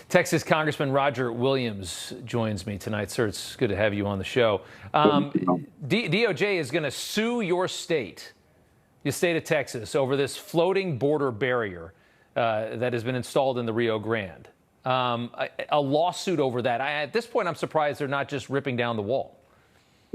Texas Congressman Roger Williams joins me tonight. Sir, it's good to have you on the show. DOJ is going to sue your state, the state of Texas, over this floating border barrier that has been installed in the Rio Grande. A lawsuit over that. At this point, I'm surprised they're not just ripping down the wall.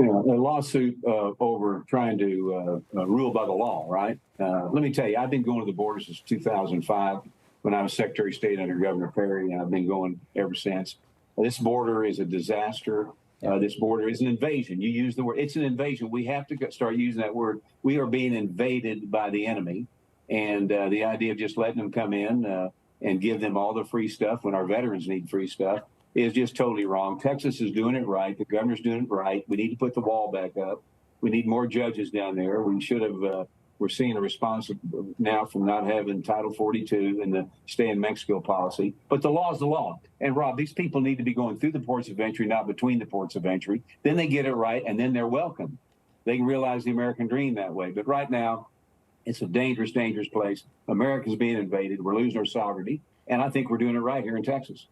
A lawsuit over trying to rule by the law, right? Let me tell you, I've been going to the border since 2005 when I was Secretary of State under Governor Perry, and I've been going ever since. This border is a disaster. This border is an invasion. You use the word, it's an invasion. We have to start using that word. We are being invaded by the enemy. And the idea of just letting them come in and give them all the free stuff when our veterans need free stuff is just totally wrong. Texas is doing it right. The governor's doing it right. We need to put the wall back up. We need more judges down there. We should have, we're seeing a response now from not having Title 42 and the stay in Mexico policy. But the law is the law. And Rob, these people need to be going through the ports of entry, not between the ports of entry. Then they get it right, and then they're welcome. They can realize the American dream that way. But right now, it's a dangerous, dangerous place. America's being invaded. We're losing our sovereignty. And I think we're doing it right here in Texas.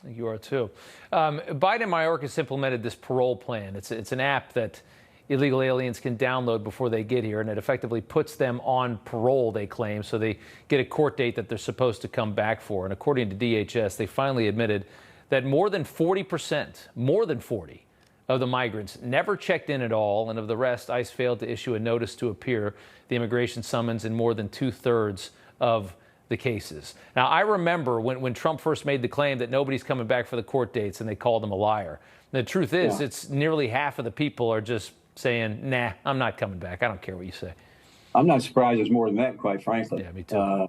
You are too. Biden and Mayorkas implemented this parole plan. It's an app that illegal aliens can download before they get here, and it effectively puts them on parole, they claim, so they get a court date that they're supposed to come back for. And according to DHS, they finally admitted that more than 40% of the migrants never checked in at all, and of the rest, ICE failed to issue a notice to appear, the immigration summons in more than 2/3 of the cases. Now, I remember when Trump first made the claim that nobody's coming back for the court dates, and they called him a liar. The truth is, it's nearly half of the people are just saying, nah, I'm not coming back. I don't care what you say. I'm not surprised there's more than that, quite frankly. Yeah, me too.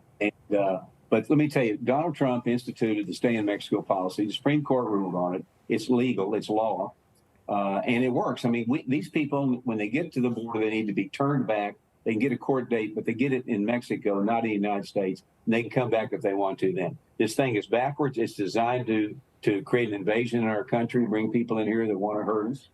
But let me tell you, Donald Trump instituted the stay in Mexico policy. The Supreme Court ruled on it. It's legal. It's law. And it works. I mean, these people, when they get to the border, they need to be turned back. They can get a court date, but they get it in Mexico, not in the United States. And they can come back if they want to then. This thing is backwards. It's designed to create an invasion in our country, bring people in here that want to hurt us.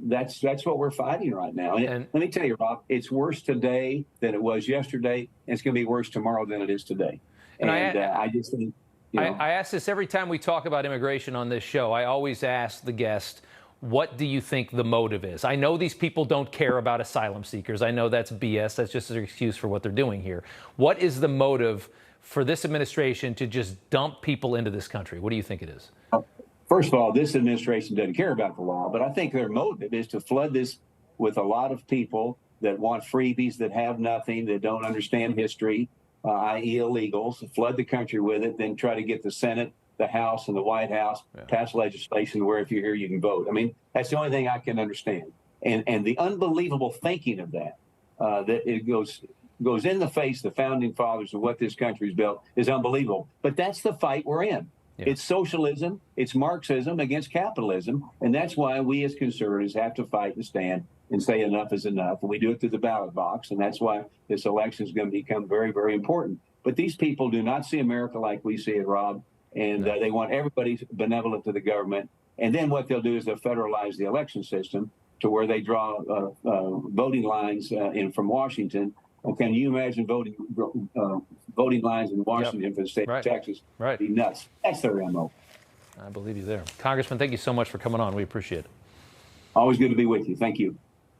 That's what we're fighting right now. And let me tell you, Rob, it's worse today than it was yesterday, and it's going to be worse tomorrow than it is today. And I just think, I ask this every time we talk about immigration on this show. I always ask the guest, what do you think the motive is? I know these people don't care about asylum seekers. I know that's BS. That's just an excuse for what they're doing here. What is the motive for this administration to just dump people into this country? What do you think it is? First of all, this administration doesn't care about the law, but I think their motive is to flood this with a lot of people that want freebies, that have nothing, that don't understand history, i.e. illegals, flood the country with it, then try to get the Senate, the House, and the White House pass legislation where if you're here, you can vote. I mean, that's the only thing I can understand. And the unbelievable thinking of that it goes in the face of the founding fathers of what this country's built is unbelievable. But that's the fight we're in. It's socialism, it's Marxism against capitalism, and that's why we as conservatives have to fight and stand and say enough is enough. And we do it through the ballot box, and that's why this election is going to become very, very important. But these people do not see America like we see it, Rob, and they want everybody benevolent to the government. And then what they'll do is they'll federalize the election system to where they draw voting lines in from Washington. Well, can you imagine voting lines in Washington for the state of Texas? Right. It'd be nuts. That's their MO. I believe you there. Congressman, thank you so much for coming on. We appreciate it. Always good to be with you. Thank you.